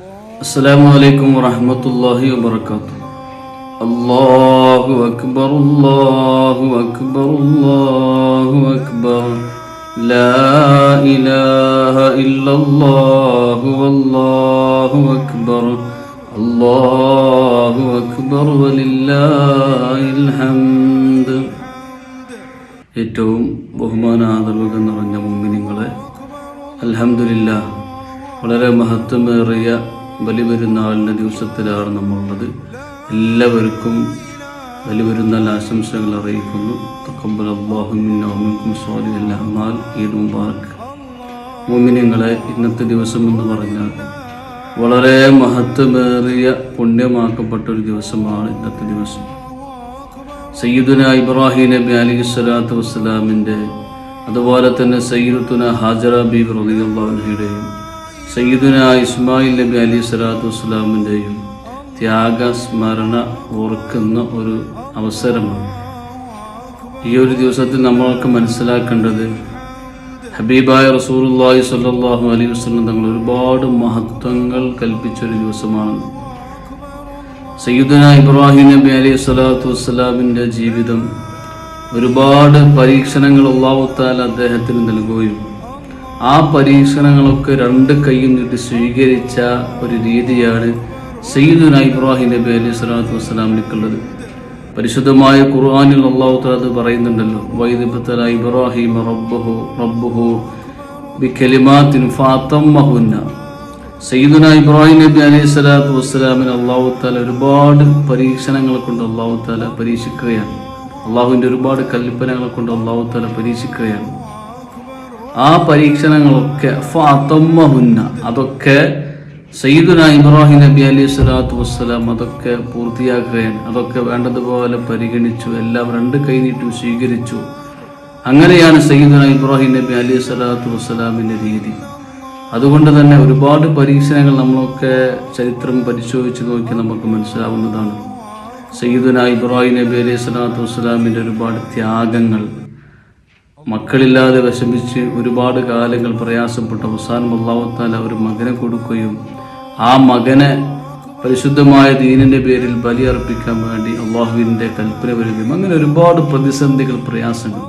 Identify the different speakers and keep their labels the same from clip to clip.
Speaker 1: السلام عليكم ورحمة الله وبركاته. الله أكبر الله أكبر الله أكبر لا إله إلا الله والله أكبر الله أكبر ولله الحمد. ഏറ്റവും ബഹുമാനാദരവുകൾ നിറഞ്ഞ മുഅ്മിനീങ്ങളെ, അൽഹംദുലില്ലാഹ്, വളരെ മഹത്വമേറിയ ബലിപെരുന്നാളിൻ്റെ ദിവസത്തിലാണ് നമ്മളുള്ളത്. എല്ലാവർക്കും ബലിപെരുന്നാൾ ആശംസകൾ അറിയിക്കുന്നു. തഖബ്ബലല്ലാഹു മിന്നാ വമിൻകും സ്വാലിഹൽ അഅ്മാൽ. ഈദ് മുബാറക്. മുഅ്മിനീങ്ങളെ, ഇന്നത്തെ ദിവസം എന്ന് പറഞ്ഞാൽ വളരെ മഹത്വമേറിയ പുണ്യമാക്കപ്പെട്ട ഒരു ദിവസമാണ് ഇന്നത്തെ ദിവസം. സയ്യിദുന ഇബ്രാഹിം നബി അലൈഹിസ്സലാത്തു വസ്സലാമിൻ്റെ, അതുപോലെ തന്നെ സയ്യിദത്തുന ഹാജറ ബീബി റളിയല്ലാഹു അൻഹയുടെയും സയ്യിദുന ഇസ്മായിൽ നബി അലൈഹിസ്സലാത്തു വസ്സലാമിൻ്റെയും ത്യാഗസ്മരണ ഓർക്കുന്ന ഒരു അവസരമാണ്. ഈ ഒരു ദിവസത്തിൽ നമ്മളൊക്കെ മനസ്സിലാക്കേണ്ടത്, ഹബീബായ റസൂലുള്ളാഹി സ്വല്ലല്ലാഹു അലൈഹി വസല്ലം തങ്ങൾ ഒരുപാട് മഹത്വങ്ങൾ കൽപ്പിച്ചൊരു ദിവസമാണ്. സയ്യിദുന ഇബ്രാഹിം നബി അലൈഹിസ്സലാത്തു വസ്സലാമിൻ്റെ ജീവിതം ഒരുപാട് പരീക്ഷണങ്ങൾ അല്ലാഹു തആല അദ്ദേഹത്തിന് നൽകുകയും ആ പരീക്ഷണങ്ങളൊക്കെ രണ്ട് കൈയും നീട്ടി സ്വീകരിച്ച ഒരു രീതിയാണ് സയ്യിദുന ഇബ്രാഹിം നബി അലൈഹിസ്സലാത്തു വസ്സലാമിനുള്ളത്. പരിശുദ്ധമായ ഖുർആനിൽ അല്ലാഹു തആല അത് പറയുന്നുണ്ടല്ലോ, വഇദ് ബതല ഇബ്രാഹിം റബ്ബുഹു ബികലിമാത്തിൻ ഫഅതമ്മഹുന്ന. സയ്യിദുന ഇബ്രാഹിം നബി അലൈഹിസ്സലാത്തു വസ്സലാമിനെ അല്ലാഹു തആല ഒരുപാട് പരീക്ഷണങ്ങൾ കൊണ്ട് അല്ലാഹു തആല പരീക്ഷിക്കുകയാണ്. അള്ളാഹുവിൻ്റെ ഒരുപാട് കൽപ്പനകളെ കൊണ്ട് അല്ലാഹു തആല പരീക്ഷിക്കുകയാണ്. ആ പരീക്ഷണങ്ങളൊക്കെ ഫഅതമ്മഹുന്ന, അതൊക്കെ സയ്യിദുന ഇബ്രാഹിം നബി അലൈഹിസ്സലാത്തു വസ്സലാം അതൊക്കെ പൂർത്തിയാക്കുകയാണ്. അതൊക്കെ വേണ്ടതുപോലെ പരിഗണിച്ചു, എല്ലാം രണ്ട് കൈ നീട്ടി സ്വീകരിച്ചു. അങ്ങനെയാണ് സയ്യിദുന ഇബ്രാഹിം നബി അലൈഹിസ്സലാത്തു വസ്സലാമിൻ്റെ രീതി. അതുകൊണ്ട് തന്നെ ഒരുപാട് പരീക്ഷണങ്ങൾ നമ്മളൊക്കെ ചരിത്രം പരിശോധിച്ച് നോക്കി നമുക്ക് മനസ്സിലാവുന്നതാണ്. സയ്യിദുന ഇബ്രാഹിം നബി അലൈഹിസ്സലാത്തു വസ്സലാമിൻ്റെ ഒരുപാട് ത്യാഗങ്ങൾ, മക്കളില്ലാതെ വിഷമിച്ച് ഒരുപാട് കാലങ്ങൾ പ്രയാസപ്പെട്ട അവസാനം അല്ലാഹു തആല ഒരു മകനെ കൊടുക്കുകയും ആ മകനെ പരിശുദ്ധമായ ദീനിൻ്റെ പേരിൽ ബലിയർപ്പിക്കാൻ വേണ്ടി അള്ളാഹുവിൻ്റെ കൽപ്പന വരികയും അങ്ങനെ ഒരുപാട് പ്രതിസന്ധികൾ, പ്രയാസങ്ങൾ.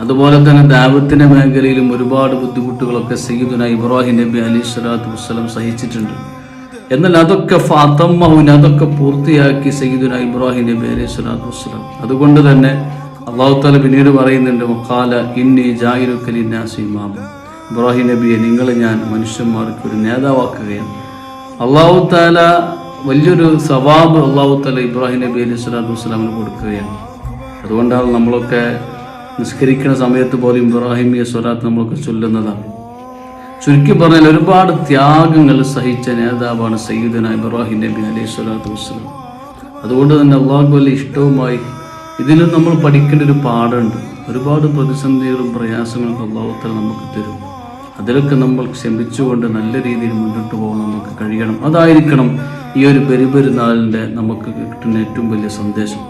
Speaker 1: അതുപോലെ തന്നെ ദഅവത്തിന്റെ മേഖലയിലും ഒരുപാട് ബുദ്ധിമുട്ടുകളൊക്കെ സയ്യിദുന ഇബ്രാഹിം നബി അലൈഹിസ്സലാത്തു വസ്സലാം സഹിച്ചിട്ടുണ്ട്. എന്നാൽ അതൊക്കെ ഫഅതമ്മഹുന, അതൊക്കെ പൂർത്തിയാക്കി സയ്യിദുന ഇബ്രാഹിം നബി അലൈഹിസ്സലാത്തു വസ്സലാം. അതുകൊണ്ട് തന്നെ അല്ലാഹു തആല പിന്നീട് പറയുന്നുണ്ട്, വഖാല ഇന്നി ജാഇലുക ലിന്നാസി ഇമാമ. ഇബ്രാഹിം നബിയെ, നിങ്ങളെ ഞാൻ മനുഷ്യന്മാർക്ക് ഒരു നേതാവാക്കുകയാണ്. അല്ലാഹു തആല വലിയൊരു സവാബ് അല്ലാഹു തആല ഇബ്രാഹിം നബി അലൈഹിസ്സലാത്തു വസ്സലാമിന് കൊടുക്കുകയാണ്. അതുകൊണ്ടാണ് നമ്മളൊക്കെ നിസ്കരിക്കുന്ന സമയത്ത് പോലും ഇബ്രാഹിമിയ സ്വലാത്ത് നമ്മളൊക്കെ ചൊല്ലുന്നതാണ്. ചുരുക്കി പറഞ്ഞാൽ ഒരുപാട് ത്യാഗങ്ങൾ സഹിച്ച നേതാവാണ് സയ്യിദുന ഇബ്രാഹിം നബി അലൈഹിസ്സലാത്തു വസ്സലാം. അതുകൊണ്ട് തന്നെ അള്ളാഹുക്ക് വലിയ ഇഷ്ടവുമായി ഇതിലും നമ്മൾ പഠിക്കേണ്ട ഒരു പാഠമുണ്ട്. ഒരുപാട് പ്രതിസന്ധികളും പ്രയാസങ്ങളും അല്ലാഹു തആല നമുക്ക് തരും. അതിലൊക്കെ നമ്മൾ ക്ഷമിച്ചുകൊണ്ട് നല്ല രീതിയിൽ മുന്നോട്ട് പോകാൻ നമുക്ക് കഴിയണം. അതായിരിക്കണം ഈ ഒരു ബലിപെരുന്നാളിൻ്റെ നമുക്ക് കിട്ടുന്ന ഏറ്റവും വലിയ സന്ദേശം.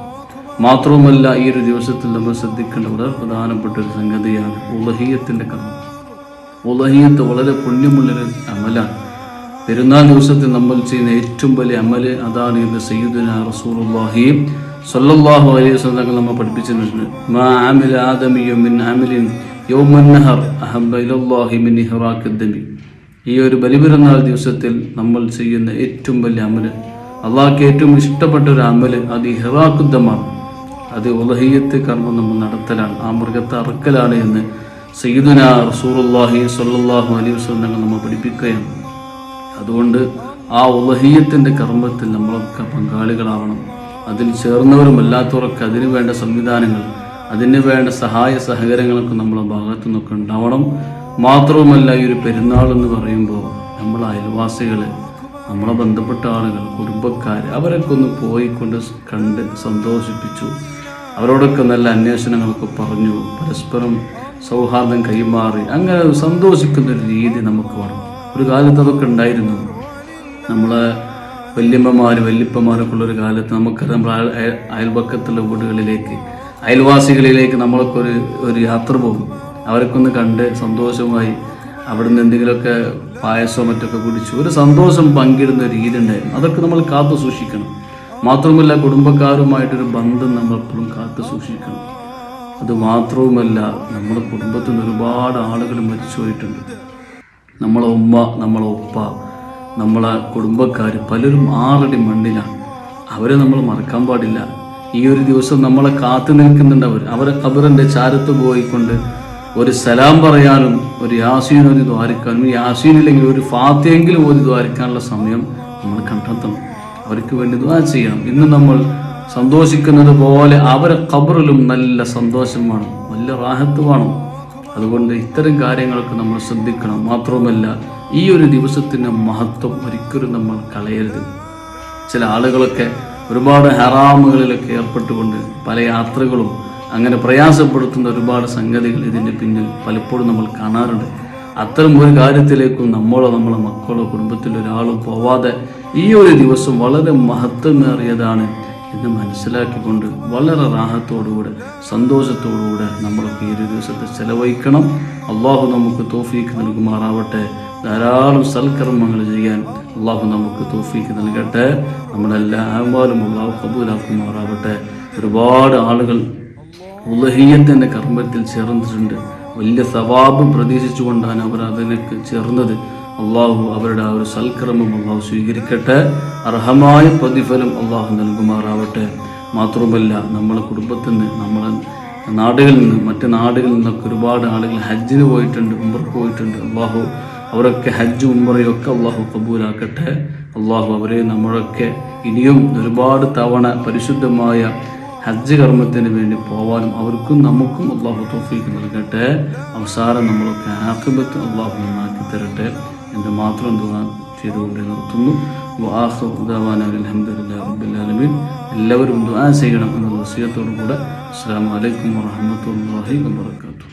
Speaker 1: മാത്രവുമല്ല, ഈ ഒരു ദിവസത്തിൽ നമ്മൾ ശ്രദ്ധിക്കേണ്ട വളരെ പ്രധാനപ്പെട്ട ഒരു സംഗതിയാണ് ഉളഹിയ്യത്തിൻ്റെ കർമ്മം. ഉളഹിയ്യത്ത് വളരെ പുണ്യമുള്ളൊരു അമലാണ്. പെരുന്നാൾ ദിവസത്തിൽ നമ്മൾ ചെയ്യുന്ന ഏറ്റവും വലിയ അമല് അതാണ്. ഇത് സയ്യിദുന റസൂലുള്ളാഹി സ്വല്ലല്ലാഹു അലൈഹി വസല്ലം നമ്മൾ പഠിപ്പിച്ചിട്ടുണ്ട്. മാ അമില ആദമിയ്യു മിൻ അമലിൻ യൗമൻ നഹർ അഹബ്ബ ഇലല്ലാഹി മിൻ ഇഹ്റാഖിദ് ദമി. ഈ ഒരു ബലിപെരുന്നാൾ ദിവസത്തിൽ നമ്മൾ ചെയ്യുന്ന ഏറ്റവും വലിയ അമല്, അള്ളാഹ്ക്ക് ഏറ്റവും ഇഷ്ടപ്പെട്ട ഒരു അമല്, അത് ഇഹ്റാഖുദ് ദമാണ്. അത് ഉളഹിയ്യത്ത് കർമ്മം നമ്മൾ നടത്തലാണ്, ആ മൃഗത്തെ അറുക്കലാണ് എന്ന് സയ്യിദുന റസൂലുള്ളാഹി സ്വല്ലല്ലാഹു അലൈഹി വസല്ലം നമ്മൾ പഠിപ്പിക്കുകയാണ്. അതുകൊണ്ട് ആ ഉളഹിയ്യത്തിൻ്റെ കർമ്മത്തിൽ നമ്മളൊക്കെ പങ്കാളികളാവണം. അതിൽ ചേർന്നവരും അല്ലാത്തവരൊക്കെ അതിനു വേണ്ട സംവിധാനങ്ങൾ, അതിന് വേണ്ട സഹായ സഹകരണങ്ങളൊക്കെ നമ്മളെ ഭാഗത്തു നിന്നൊക്കെ ഉണ്ടാവണം. മാത്രവുമല്ല, ഈ ഒരു പെരുന്നാൾ എന്ന് പറയുമ്പോൾ നമ്മളെ അയൽവാസികൾ, നമ്മളെ ബന്ധപ്പെട്ട ആളുകൾ, കുടുംബക്കാർ, അവരൊക്കെ ഒന്ന് പോയിക്കൊണ്ട് കണ്ട് സന്തോഷിപ്പിച്ചു. അവരോടൊക്കെ നല്ല അന്വേഷണങ്ങളൊക്കെ പറഞ്ഞു, പരസ്പരം സൗഹാർദ്ദം കൈമാറി അങ്ങനെ സന്തോഷിക്കുന്നൊരു രീതി നമുക്ക് വേണം. ഒരു കാലത്ത് അതൊക്കെ ഉണ്ടായിരുന്നു. നമ്മളെ വല്യപ്പന്മാരൊക്കെ ഉള്ളൊരു കാലത്ത് നമുക്കറിയാം, നമ്മൾ അയൽപക്കത്തുള്ള വീടുകളിലേക്ക്, അയൽവാസികളിലേക്ക് നമ്മളൊക്കെ ഒരു യാത്ര പോകും. അവരൊക്കെ ഒന്ന് കണ്ട് സന്തോഷമായി അവിടുന്ന് എന്തെങ്കിലുമൊക്കെ പായസമോ മറ്റൊക്കെ കുടിച്ച് ഒരു സന്തോഷം പങ്കിടുന്ന ഒരു രീതി ഉണ്ടായിരുന്നു. അതൊക്കെ നമ്മൾ കാത്തു സൂക്ഷിക്കണം. മാത്രവുമല്ല കുടുംബക്കാരുമായിട്ടൊരു ബന്ധം നമ്മൾ എപ്പോഴും കാത്തു സൂക്ഷിക്കണം. അതുമാത്രവുമല്ല നമ്മുടെ കുടുംബത്തിൽ നിന്ന് ഒരുപാട് ആളുകൾ മരിച്ചു പോയിട്ടുണ്ട്. നമ്മളെ ഉമ്മ, നമ്മളെ ഉപ്പ, നമ്മളെ കുടുംബക്കാർ പലരും 6 അടി മണ്ണിലാണ്. അവരെ നമ്മൾ മറക്കാൻ പാടില്ല. ഈ ഒരു ദിവസം നമ്മളെ കാത്തു നിൽക്കുന്നുണ്ട്. അവരെ ഖബറിൻ്റെ ചാരത്ത് പോയിക്കൊണ്ട് ഒരു സലാം പറയാനും ഒരു യാസീൻ ഓതി ദ്വാരിക്കാനും, യാസീനില്ലെങ്കിൽ ഒരു ഫാത്തിയെങ്കിലും ഓതി ദ്വാരിക്കാനുള്ള സമയം നമ്മൾ കണ്ടെത്തണം. അവർക്ക് വേണ്ടി ദുആ ചെയ്യണം. ഇന്ന് നമ്മൾ സന്തോഷിക്കുന്നത് പോലെ അവരെ ഖബറിലും നല്ല സന്തോഷം വേണം, നല്ല റാഹത്ത് വേണം. അതുകൊണ്ട് ഇത്തരം കാര്യങ്ങളൊക്കെ നമ്മൾ ശ്രദ്ധിക്കണം. മാത്രവുമല്ല ഈ ഒരു ദിവസത്തിൻ്റെ മഹത്വം ഒരിക്കലും നമ്മൾ കളയരുത്. ചില ആളുകളൊക്കെ ഒരുപാട് ഹറാമുകളിലൊക്കെ ഏർപ്പെട്ടുകൊണ്ട് പല യാത്രകളും അങ്ങനെ പ്രയാസപ്പെടുത്തുന്ന ഒരുപാട് സംഗതികൾ ഇതിൻ്റെ പിന്നിൽ പലപ്പോഴും നമ്മൾ കാണാറുണ്ട്. അത്തരം ഒരു കാര്യത്തിലേക്കും നമ്മളോ നമ്മളെ മക്കളോ കുടുംബത്തിലൊരാളും പോവാതെ ഈ ഒരു ദിവസം വളരെ മഹത്വമേറിയതാണ് എന്ന് മനസ്സിലാക്കിക്കൊണ്ട് വളരെ റാഹത്തോടുകൂടെ സന്തോഷത്തോടുകൂടെ നമ്മളൊക്കെ ഈ ഒരു ദിവസത്തെ ചെലവഴിക്കണം. അള്ളാഹു നമുക്ക് തൗഫീഖ് നൽകുമാറാവട്ടെ. ധാരാളം സൽക്കർമ്മങ്ങൾ ചെയ്യാൻ അള്ളാഹു നമുക്ക് തൗഫീഖ് നൽകട്ടെ. നമ്മുടെ എല്ലാ ആഹ്വാനും അള്ളാഹു ഖബൂലാക്കുമാറാവട്ടെ. ഒരുപാട് ആളുകൾ ഉളഹിയ്യത്തിൻ്റെ കർമ്മത്തിൽ ചേർന്നിട്ടുണ്ട്. വലിയ സവാബ് പ്രതീക്ഷിച്ചുകൊണ്ടാണ് അവർ അതിലേക്ക് ചേർന്നത്. അള്ളാഹു അവരുടെ ആ ഒരു സൽക്കർമ്മം അള്ളാഹു സ്വീകരിക്കട്ടെ. അർഹമായ പ്രതിഫലം അള്ളാഹു നൽകുമാറാവട്ടെ. മാത്രമല്ല നമ്മളെ കുടുംബത്തിൽ നിന്ന്, നമ്മളെ നാടുകളിൽ നിന്ന്, മറ്റ് നാടുകളിൽ നിന്നൊക്കെ ഒരുപാട് ആളുകൾ ഹജ്ജിന് പോയിട്ടുണ്ട്, ഉംറക്ക് പോയിട്ടുണ്ട്. അള്ളാഹു അവരൊക്കെ ഹജ്ജ് ഉംറയൊക്കെ അള്ളാഹു കബൂലാക്കട്ടെ. അള്ളാഹു അവരെ നമ്മളൊക്കെ ഇനിയും ഒരുപാട് തവണ പരിശുദ്ധമായ ഹജ്ജ് കർമ്മത്തിന് വേണ്ടി പോവാനും അവർക്കും നമുക്കും അള്ളാഹു തൗഫീഖ് നൽകട്ടെ. അവസാനം നമ്മളൊക്കെ ആഖിബത്ത് അള്ളാഹു നന്നാക്കി തരട്ടെ എന്ന് മാത്രം ദുആ ചെയ്തുകൊണ്ട് നിർത്തുന്നു. വആഖിറു ദഅവാനാ അൽഹംദുലില്ലാഹി റബ്ബിൽ ആലമീൻ. എല്ലാവരും ദുആ ചെയ്യണം എന്ന വസിയത്തോടു കൂടെ അസ്സലാമു അലൈക്കും വറഹ്മത്തുള്ളാഹി വബറകാതുഹു.